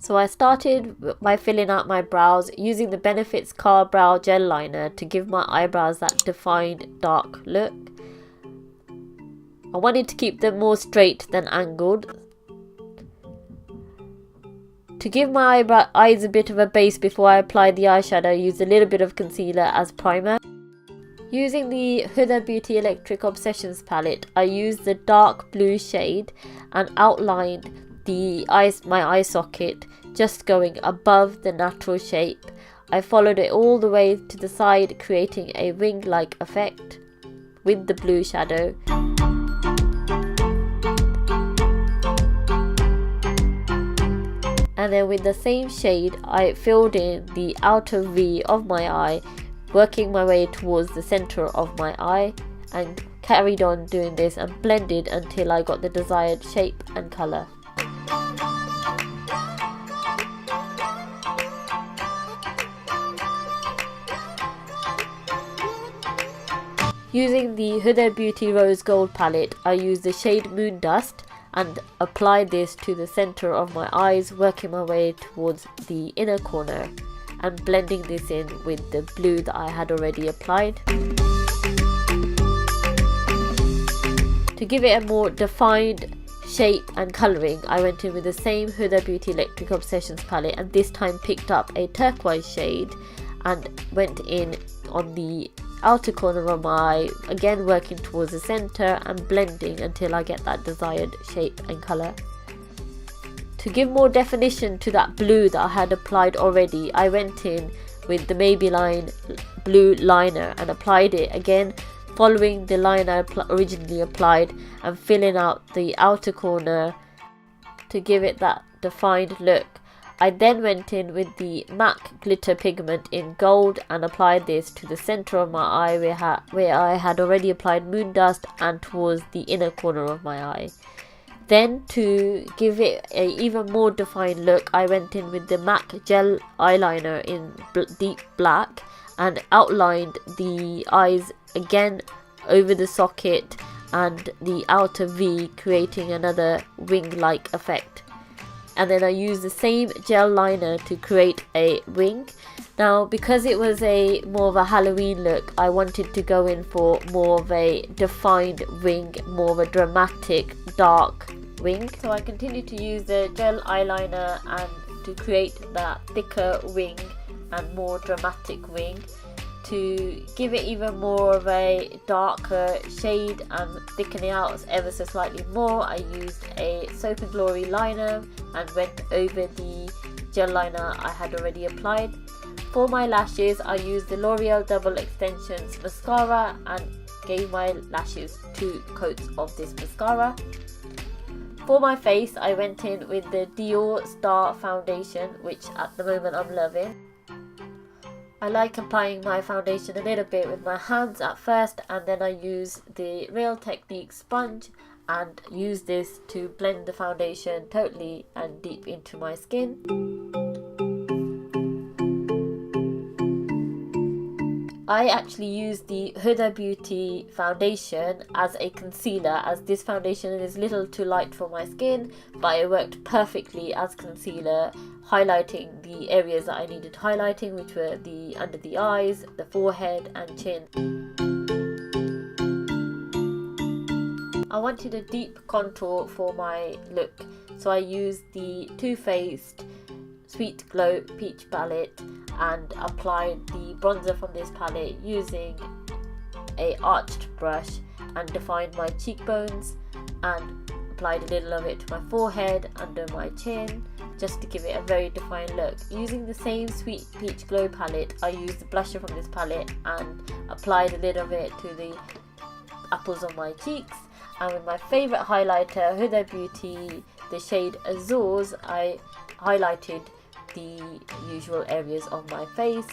So I started by filling out my brows using the Benefit's Car Brow Gel Liner to give my eyebrows that defined dark look. I wanted to keep them more straight than angled. To give my eyes a bit of a base before I applied the eyeshadow, I used a little bit of concealer as primer. Using the Huda Beauty Electric Obsessions palette, I used the dark blue shade and outlined my eye socket, just going above the natural shape. I followed it all the way to the side, creating a wing-like effect with the blue shadow. And then with the same shade, I filled in the outer V of my eye, working my way towards the center of my eye, and carried on doing this and blended until I got the desired shape and color. Using the Huda Beauty Rose Gold palette, I used the shade Moon Dust and applied this to the center of my eyes, working my way towards the inner corner and blending this in with the blue that I had already applied. To give it a more defined shape and colouring, I went in with the same Huda Beauty Electric Obsessions palette and this time picked up a turquoise shade and went in on the outer corner of my eye, again working towards the center and blending until I get that desired shape and colour. To give more definition to that blue that I had applied already, I went in with the Maybelline blue liner and applied it again, following the line I originally applied and filling out the outer corner to give it that defined look. I then went in with the MAC glitter pigment in gold and applied this to the center of my eye where I had already applied Moon Dust and towards the inner corner of my eye. Then to give it a even more defined look, I went in with the MAC gel eyeliner in deep black and outlined the eyes again over the socket and the outer V, creating another wing-like effect. And then I used the same gel liner to create a wing. Now, because it was more of a Halloween look, I wanted to go in for more of a defined wing, more of a dramatic dark wing. So I continued to use the gel eyeliner and to create that thicker wing and more dramatic wing. To give it even more of a darker shade and thicken it out ever so slightly more, I used a Soap & Glory liner and went over the gel liner I had already applied. For my lashes, I used the L'Oreal Double Extensions mascara and gave my lashes 2 coats of this mascara. For my face, I went in with the Dior Star foundation, which at the moment I'm loving. I like applying my foundation a little bit with my hands at first, and then I use the Real Technique sponge and use this to blend the foundation totally and deep into my skin. I actually use the Huda Beauty foundation as a concealer, as this foundation is a little too light for my skin, but it worked perfectly as concealer, highlighting the areas that I needed highlighting, which were the under the eyes, the forehead and chin. I wanted a deep contour for my look, so I used the Too Faced Sweet Glow Peach palette and applied the bronzer from this palette using a arched brush and defined my cheekbones and applied a little of it to my forehead, under my chin, just to give it a very defined look. Using the same Sweet Peach Glow palette, I used the blusher from this palette and applied a little of it to the apples of my cheeks. And with my favourite highlighter, Huda Beauty, the shade Azures, I highlighted the usual areas of my face.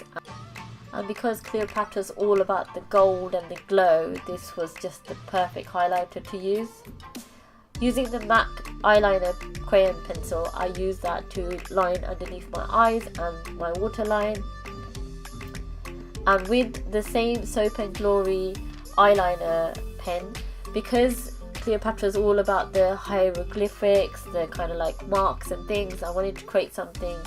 And because Cleopatra's all about the gold and the glow, this was just the perfect highlighter to use. Using the MAC eyeliner crayon pencil, I used that to line underneath my eyes and my waterline. And with the same Soap & Glory eyeliner pen, because Cleopatra is all about the hieroglyphics, the kind of like marks and things. I wanted to create something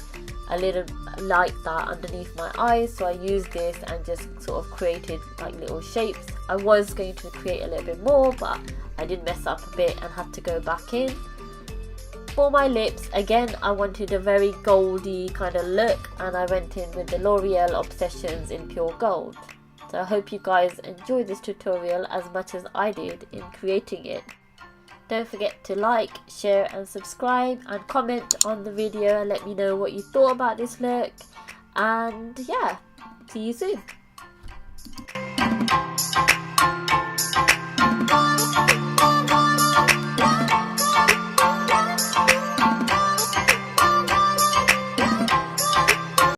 a little like that underneath my eyes, so I used this and just sort of created like little shapes. I was going to create a little bit more, but I did mess up a bit and had to go back in. For my lips, again, I wanted a very goldy kind of look, and I went in with the L'Oreal Obsessions in pure gold. So I hope you guys enjoyed this tutorial as much as I did in creating it. Don't forget to like, share and subscribe, and comment on the video and let me know what you thought about this look. And yeah, see you soon.